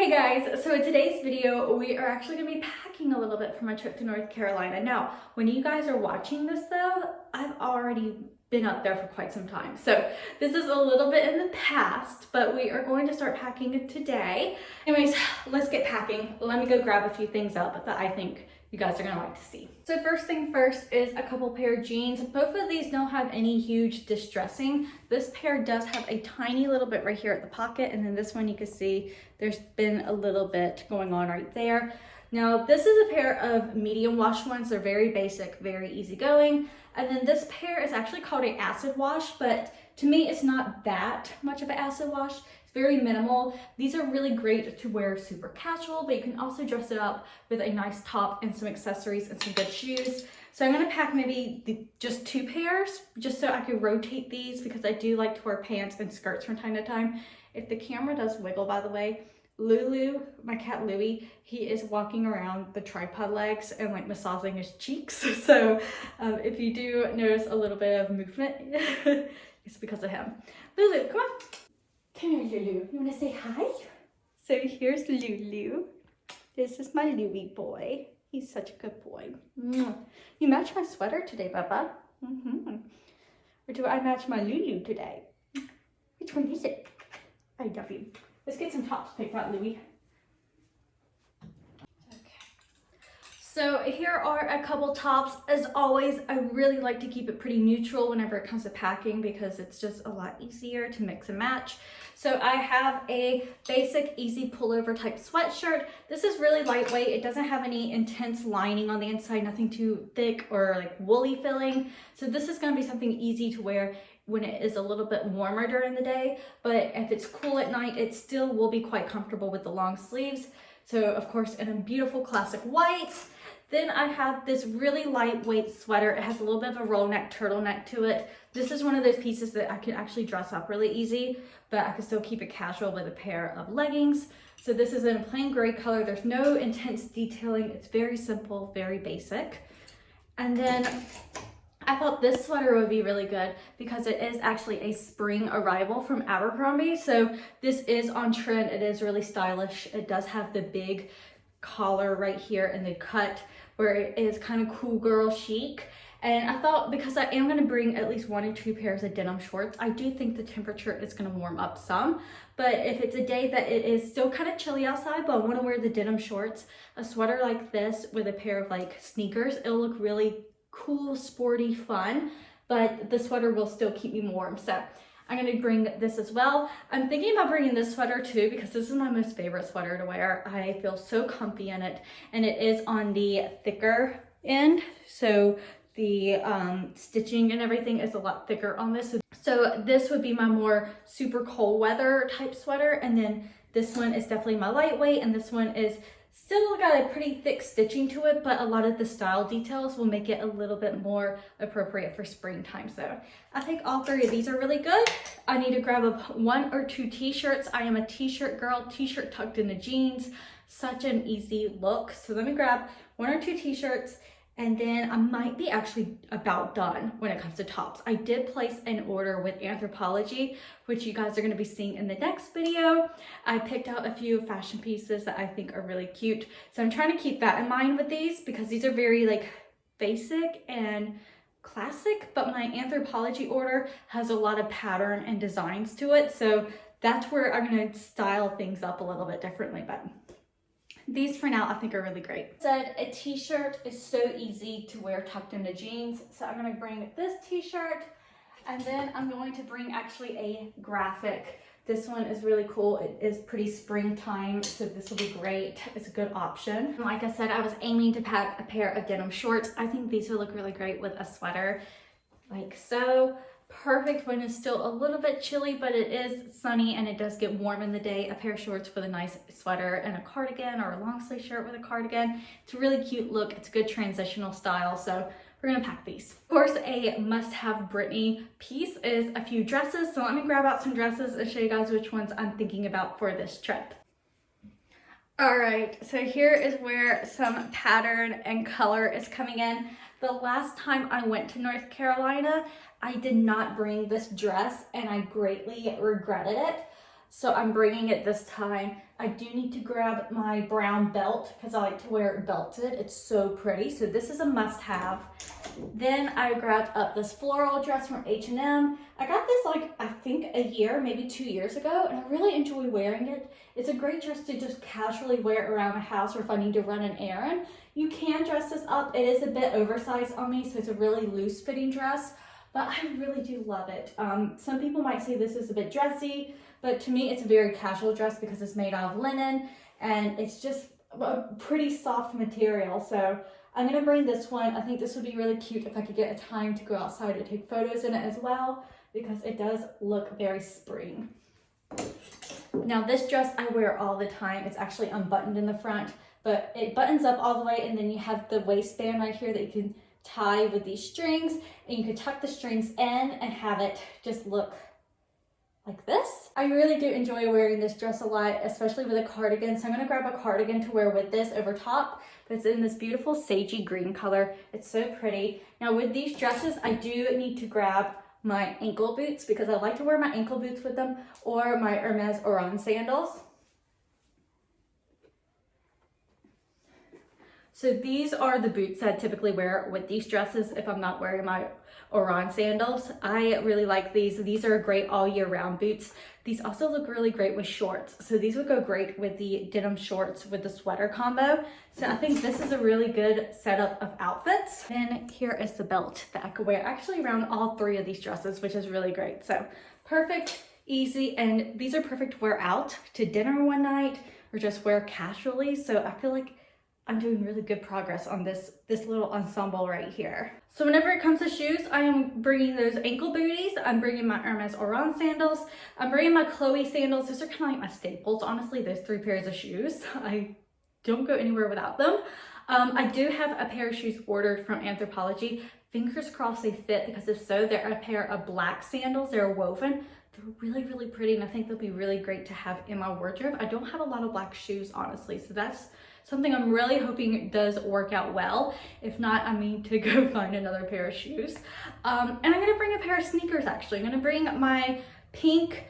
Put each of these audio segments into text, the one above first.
Hey guys, so in today's video, we are actually going to be packing a little bit for my trip to North Carolina. Now, when you guys are watching this though, I've already been up there for quite some time. So this is a little bit in the past, but we are going to start packing today. Anyways, let's get packing. Let me go grab a few things up that I think you guys are gonna like to see. So first thing first is a couple pair of jeans. Both of these don't have any huge distressing. This pair does have a tiny little bit right here at the pocket, and then this one you can see there's been a little bit going on right there. Now this is a pair of medium wash ones. They're very basic, very easygoing. And then this pair is actually called an acid wash, but to me it's not that much of an acid wash. It's very minimal. These are really great to wear super casual, but you can also dress it up with a nice top and some accessories and some good shoes. So I'm gonna pack maybe just two pairs, just so I can rotate these, because I do like to wear pants and skirts from time to time. If the camera does wiggle, by the way, Lulu, my cat Louie, he is walking around the tripod legs and like massaging his cheeks. So if you do notice a little bit of movement, it's because of him. Lulu, come on. Come here, Lulu. You want to say hi? So here's Lulu. This is my Louie boy. He's such a good boy. You match my sweater today, Bubba. Or do I match my Lulu today? Which one is it? I love you. Let's get some tops picked out, Louie. So here are a couple tops. As always, I really like to keep it pretty neutral whenever it comes to packing, because it's just a lot easier to mix and match. So I have a basic easy pullover type sweatshirt. This is really lightweight. It doesn't have any intense lining on the inside, nothing too thick or like woolly feeling. So this is gonna be something easy to wear when it is a little bit warmer during the day, but if it's cool at night, it still will be quite comfortable with the long sleeves. So of course, in a beautiful classic white. Then I have this really lightweight sweater. It has a little bit of a roll neck, turtleneck to it. This is one of those pieces that I can actually dress up really easy, but I can still keep it casual with a pair of leggings. So this is in a plain gray color. There's no intense detailing. It's very simple, very basic. And then I thought this sweater would be really good because it is actually a spring arrival from Abercrombie. So this is on trend. It is really stylish. It does have the big collar right here and the cut where it is kind of cool girl chic. And I thought, because I am going to bring at least 1 or 2 pairs of denim shorts, I do think the temperature is going to warm up some. But if it's a day that it is still kind of chilly outside, but I want to wear the denim shorts, a sweater like this with a pair of like sneakers, it'll look really cool, sporty, fun, but the sweater will still keep me warm. So I'm gonna bring this as well. I'm thinking about bringing this sweater too, because this is my most favorite sweater to wear. I feel so comfy in it, and it is on the thicker end. So the stitching and everything is a lot thicker on this. So this would be my more super cold weather type sweater. And then this one is definitely my lightweight, and this one is still got a pretty thick stitching to it, but a lot of the style details will make it a little bit more appropriate for springtime. So I think all 3 of these are really good. I need to grab up 1 or 2 t-shirts. I am a t-shirt girl, t-shirt tucked into jeans, such an easy look. So let me grab 1 or 2 t-shirts, and then I might be actually about done when it comes to tops. I did place an order with Anthropologie, which you guys are gonna be seeing in the next video. I picked out a few fashion pieces that I think are really cute. So I'm trying to keep that in mind with these, because these are very like basic and classic, but my Anthropologie order has a lot of pattern and designs to it. So that's where I'm gonna style things up a little bit differently, but these for now I think are really great. Said a t-shirt is so easy to wear tucked into jeans. So I'm gonna bring this t-shirt, and then I'm going to bring actually a graphic. This one is really cool. It is pretty springtime, so this will be great. It's a good option. Like I said, I was aiming to pack a pair of denim shorts. I think these would look really great with a sweater like so. Perfect when it's still a little bit chilly, but it is sunny and it does get warm in the day. A pair of shorts with a nice sweater and a cardigan, or a long sleeve shirt with a cardigan. It's a really cute look. It's a good transitional style. So we're gonna pack these. Of course, a must-have Britney piece is a few dresses. So let me grab out some dresses and show you guys which ones I'm thinking about for this trip. All right, so here is where some pattern and color is coming in. The last time I went to North Carolina, I did not bring this dress and I greatly regretted it. so I'm bringing it this time. I do need to grab my brown belt because I like to wear it belted. It's so pretty. So this is a must-have. Then I grabbed up this floral dress from H&M. I got this like, I think a year, maybe 2 years ago, and I really enjoy wearing it. It's a great dress to just casually wear around the house or if I need to run an errand. You can dress this up. It is a bit oversized on me, so it's a really loose fitting dress, but I really do love it. Some people might say this is a bit dressy, but to me it's a very casual dress because it's made out of linen and it's just a pretty soft material. So I'm gonna bring this one. I think this would be really cute if I could get a time to go outside and take photos in it as well, because it does look very spring. Now this dress I wear all the time. It's actually unbuttoned in the front, but it buttons up all the way, and then you have the waistband right here that you can tie with these strings, and you can tuck the strings in and have it just look like this. I really do enjoy wearing this dress a lot, especially with a cardigan. So I'm gonna grab a cardigan to wear with this over top. It's in this beautiful sagey green color. It's so pretty. Now with these dresses, I do need to grab my ankle boots because I like to wear my ankle boots with them, or my Hermes Oran sandals. So these are the boots that I typically wear with these dresses if I'm not wearing my Oran sandals. I really like these. These are great all year round boots. These also look really great with shorts. So these would go great with the denim shorts with the sweater combo. So I think this is a really good setup of outfits. Then here is the belt that I could wear actually around all three of these dresses, which is really great. So perfect, easy, and these are perfect to wear out to dinner one night or just wear casually. So I feel like I'm doing really good progress on this little ensemble right here. So whenever it comes to shoes, I am bringing those ankle booties. I'm bringing my Hermes Oran sandals. I'm bringing my Chloe sandals. Those are kind of like my staples, honestly, those 3 pairs of shoes. I don't go anywhere without them. I do have a pair of shoes ordered from Anthropologie. Fingers crossed they fit, because if so, they're a pair of black sandals. They're woven. They're really, really pretty, and I think they'll be really great to have in my wardrobe. I don't have a lot of black shoes, honestly, so that's something I'm really hoping does work out well. If not, I need to go find another pair of shoes. And I'm gonna bring a pair of sneakers actually. I'm gonna bring my pink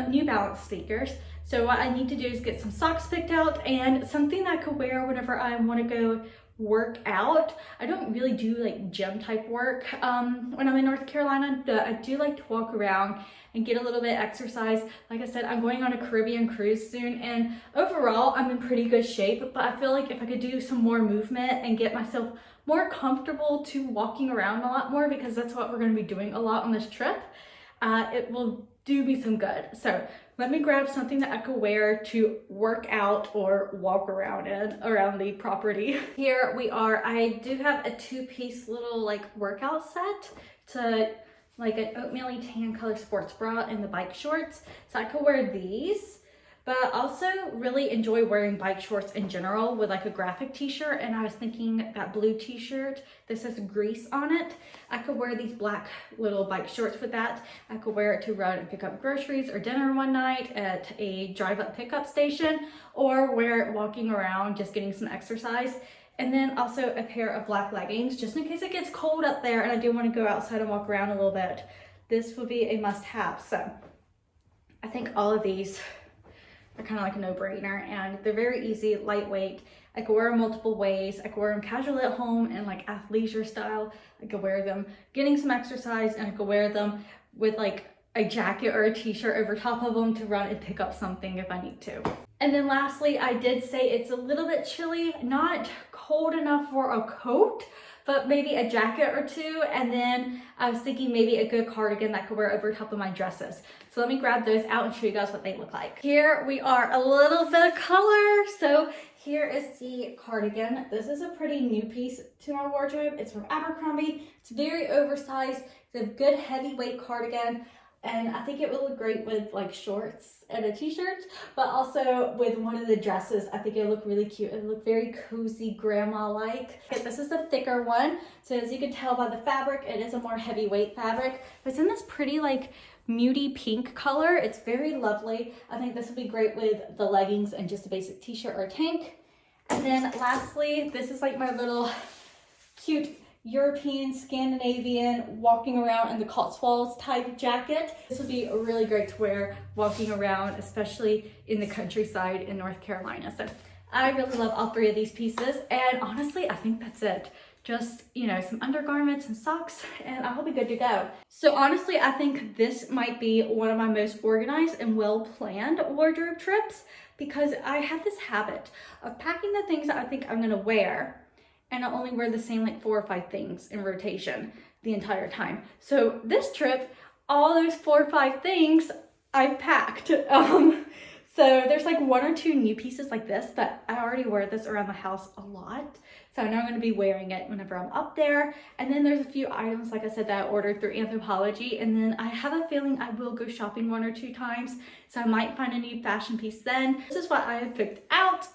New Balance sneakers. So what I need to do is get some socks picked out and something that I could wear whenever I wanna go work out. I don't really do like gym type work when I'm in North Carolina, but I do like to walk around and get a little bit of exercise. Like I said, I'm going on a Caribbean cruise soon, and overall I'm in pretty good shape, but I feel like if I could do some more movement and get myself more comfortable to walking around a lot more, because that's what we're going to be doing a lot on this trip, it will do me some good. So let me grab something that I could wear to work out or walk around in around the property. Here we are. I do have a 2-piece little like workout set to like an oatmeal tan color sports bra and the bike shorts. So I could wear these, but I also really enjoy wearing bike shorts in general with like a graphic t-shirt. And I was thinking that blue t-shirt that says Grease on it, I could wear these black little bike shorts with that. I could wear it to run and pick up groceries or dinner one night at a drive-up pickup station, or wear it walking around just getting some exercise. And then also a pair of black leggings, just in case it gets cold up there and I do want to go outside and walk around a little bit. This would be a must-have. So I think all of these are kind of like a no-brainer, and they're very easy, lightweight. I could wear them multiple ways. I could wear them casually at home and like athleisure style. I could wear them getting some exercise, and I could wear them with like a jacket or a t-shirt over top of them to run and pick up something if I need to. And then lastly, I did say it's a little bit chilly, not cold enough for a coat, but maybe a jacket or two. And then I was thinking maybe a good cardigan that I could wear over top of my dresses. So let me grab those out and show you guys what they look like. Here we are, a little bit of color. So here is the cardigan. This is a pretty new piece to my wardrobe. It's from Abercrombie. It's very oversized. It's a good heavyweight cardigan. And I think it would look great with like shorts and a t-shirt, but also with one of the dresses. I think it would look really cute. It would look very cozy, grandma-like. Okay, this is the thicker one. So as you can tell by the fabric, it is a more heavyweight fabric. But it's in this pretty like mutey pink color. It's very lovely. I think this would be great with the leggings and just a basic t-shirt or tank. And then lastly, this is like my little cute European, Scandinavian, walking around in the Cotswolds type jacket. This would be really great to wear walking around, especially in the countryside in North Carolina. So I really love all three of these pieces. And honestly, I think that's it. Just, you know, some undergarments and socks and I'll be good to go. So honestly, I think this might be one of my most organized and well-planned wardrobe trips because I have this habit of packing the things that I think I'm gonna wear and I only wear the same like 4 or 5 things in rotation the entire time. So this trip, all those 4 or 5 things I've packed. So there's like 1 or 2 new pieces like this, but I already wear this around the house a lot. So I know I'm gonna be wearing it whenever I'm up there. And then there's a few items, like I said, that I ordered through Anthropologie. And then I have a feeling I will go shopping 1 or 2 times. So I might find a new fashion piece then. This is what I have picked out.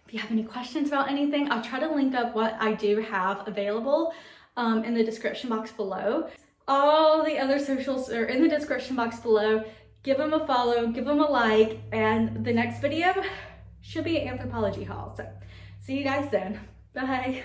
If you have any questions about anything, I'll try to link up what I do have available in the description box below. All the other socials are in the description box below. Give them a follow, give them a like, and the next video should be an Anthropologie haul. So see you guys then. Bye.